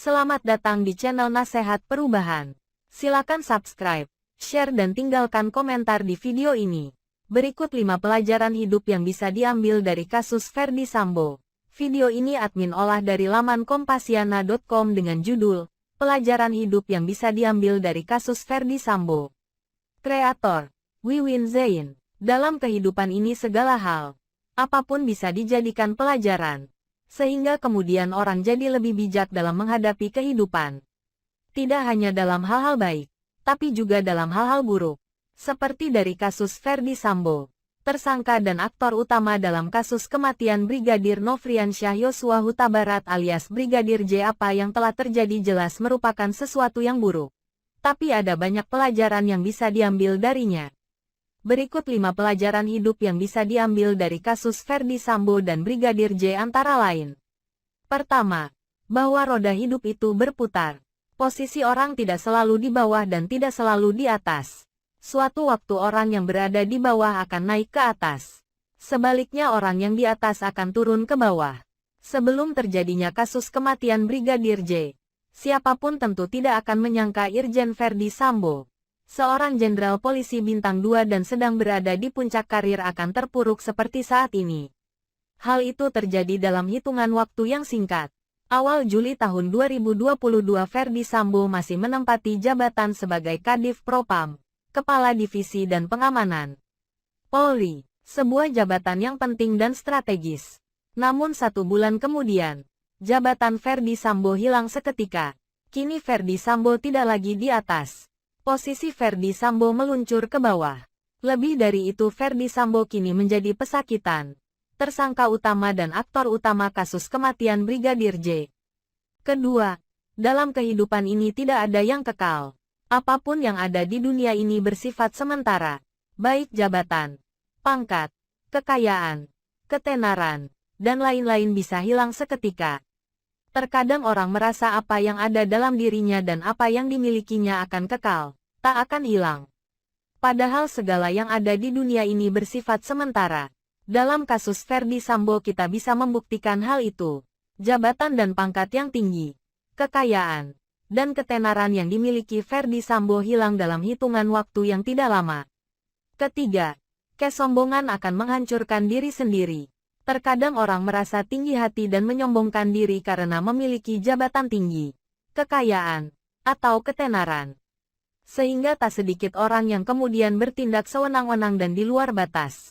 Selamat datang di channel Nasehat Perubahan. Silakan subscribe, share dan tinggalkan komentar di video ini. Berikut 5 pelajaran hidup yang bisa diambil dari kasus Ferdy Sambo. Video ini admin olah dari laman kompasiana.com dengan judul, Pelajaran Hidup yang bisa diambil dari kasus Ferdy Sambo. Kreator, Wiwin Zain. Dalam kehidupan ini segala hal, apapun bisa dijadikan pelajaran. Sehingga kemudian orang jadi lebih bijak dalam menghadapi kehidupan. Tidak hanya dalam hal-hal baik, tapi juga dalam hal-hal buruk. Seperti dari kasus Ferdy Sambo, tersangka dan aktor utama dalam kasus kematian Brigadir Nofriansyah Yosua Huta Barat alias Brigadir J. Apa yang telah terjadi jelas merupakan sesuatu yang buruk. Tapi ada banyak pelajaran yang bisa diambil darinya. Berikut 5 pelajaran hidup yang bisa diambil dari kasus Ferdy Sambo dan Brigadir J antara lain. Pertama, bahwa roda hidup itu berputar. Posisi orang tidak selalu di bawah dan tidak selalu di atas. Suatu waktu orang yang berada di bawah akan naik ke atas. Sebaliknya orang yang di atas akan turun ke bawah. Sebelum terjadinya kasus kematian Brigadir J, siapapun tentu tidak akan menyangka Irjen Ferdy Sambo, seorang jenderal polisi bintang 2 dan sedang berada di puncak karir akan terpuruk seperti saat ini. Hal itu terjadi dalam hitungan waktu yang singkat. Awal Juli tahun 2022 Ferdy Sambo masih menempati jabatan sebagai Kadif Propam, Kepala Divisi dan Pengamanan Polri, sebuah jabatan yang penting dan strategis. Namun 1 bulan kemudian, jabatan Ferdy Sambo hilang seketika. Kini Ferdy Sambo tidak lagi di atas. Posisi Ferdy Sambo meluncur ke bawah. Lebih dari itu Ferdy Sambo kini menjadi pesakitan, tersangka utama dan aktor utama kasus kematian Brigadir J. Kedua, dalam kehidupan ini tidak ada yang kekal. Apapun yang ada di dunia ini bersifat sementara, baik jabatan, pangkat, kekayaan, ketenaran, dan lain-lain bisa hilang seketika. Terkadang orang merasa apa yang ada dalam dirinya dan apa yang dimilikinya akan kekal, tak akan hilang. Padahal segala yang ada di dunia ini bersifat sementara. Dalam kasus Ferdy Sambo kita bisa membuktikan hal itu. Jabatan dan pangkat yang tinggi, kekayaan, dan ketenaran yang dimiliki Ferdy Sambo hilang dalam hitungan waktu yang tidak lama. Ketiga, kesombongan akan menghancurkan diri sendiri. Terkadang orang merasa tinggi hati dan menyombongkan diri karena memiliki jabatan tinggi, kekayaan, atau ketenaran. Sehingga tak sedikit orang yang kemudian bertindak sewenang-wenang dan di luar batas.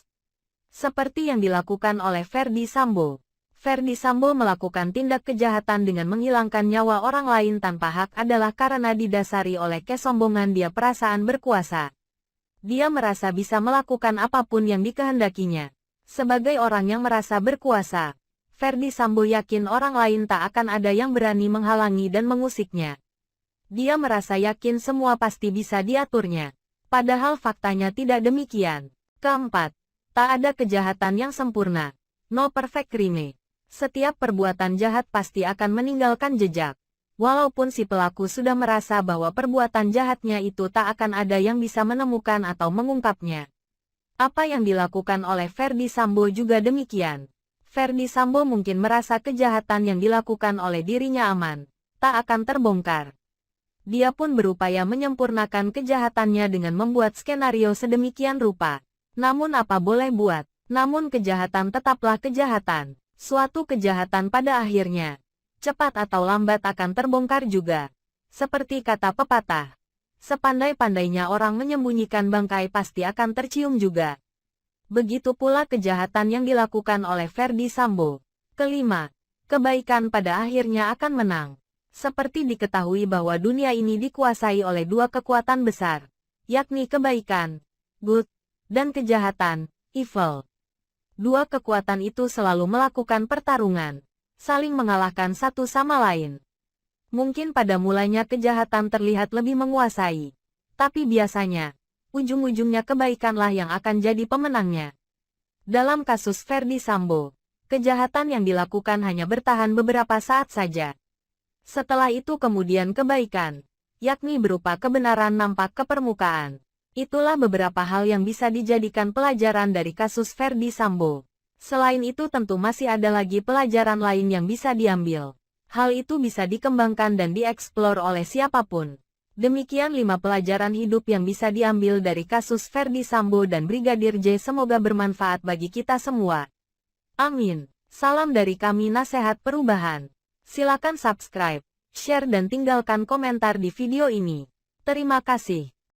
Seperti yang dilakukan oleh Ferdy Sambo. Ferdy Sambo melakukan tindak kejahatan dengan menghilangkan nyawa orang lain tanpa hak adalah karena didasari oleh kesombongan dia perasaan berkuasa. Dia merasa bisa melakukan apapun yang dikehendakinya. Sebagai orang yang merasa berkuasa, Ferdy Sambo yakin orang lain tak akan ada yang berani menghalangi dan mengusiknya. Dia merasa yakin semua pasti bisa diaturnya. Padahal faktanya tidak demikian. Keempat, tak ada kejahatan yang sempurna. No perfect crime. Setiap perbuatan jahat pasti akan meninggalkan jejak. Walaupun si pelaku sudah merasa bahwa perbuatan jahatnya itu tak akan ada yang bisa menemukan atau mengungkapnya. Apa yang dilakukan oleh Ferdy Sambo juga demikian. Ferdy Sambo mungkin merasa kejahatan yang dilakukan oleh dirinya aman, tak akan terbongkar. Dia pun berupaya menyempurnakan kejahatannya dengan membuat skenario sedemikian rupa. Namun apa boleh buat, namun kejahatan tetaplah kejahatan. Suatu kejahatan pada akhirnya, cepat atau lambat akan terbongkar juga. Seperti kata pepatah, sepandai-pandainya orang menyembunyikan bangkai pasti akan tercium juga. Begitu pula kejahatan yang dilakukan oleh Ferdy Sambo. Kelima, kebaikan pada akhirnya akan menang. Seperti diketahui bahwa dunia ini dikuasai oleh 2 kekuatan besar, yakni kebaikan, good, dan kejahatan, evil. 2 kekuatan itu selalu melakukan pertarungan, saling mengalahkan satu sama lain. Mungkin pada mulanya kejahatan terlihat lebih menguasai. Tapi biasanya, ujung-ujungnya kebaikanlah yang akan jadi pemenangnya. Dalam kasus Ferdy Sambo, kejahatan yang dilakukan hanya bertahan beberapa saat saja. Setelah itu kemudian kebaikan, yakni berupa kebenaran nampak ke permukaan. Itulah beberapa hal yang bisa dijadikan pelajaran dari kasus Ferdy Sambo. Selain itu tentu masih ada lagi pelajaran lain yang bisa diambil. Hal itu bisa dikembangkan dan dieksplor oleh siapapun. Demikian 5 pelajaran hidup yang bisa diambil dari kasus Ferdy Sambo dan Brigadir J. Semoga bermanfaat bagi kita semua. Amin. Salam dari kami Nasehat Perubahan. Silakan subscribe, share dan tinggalkan komentar di video ini. Terima kasih.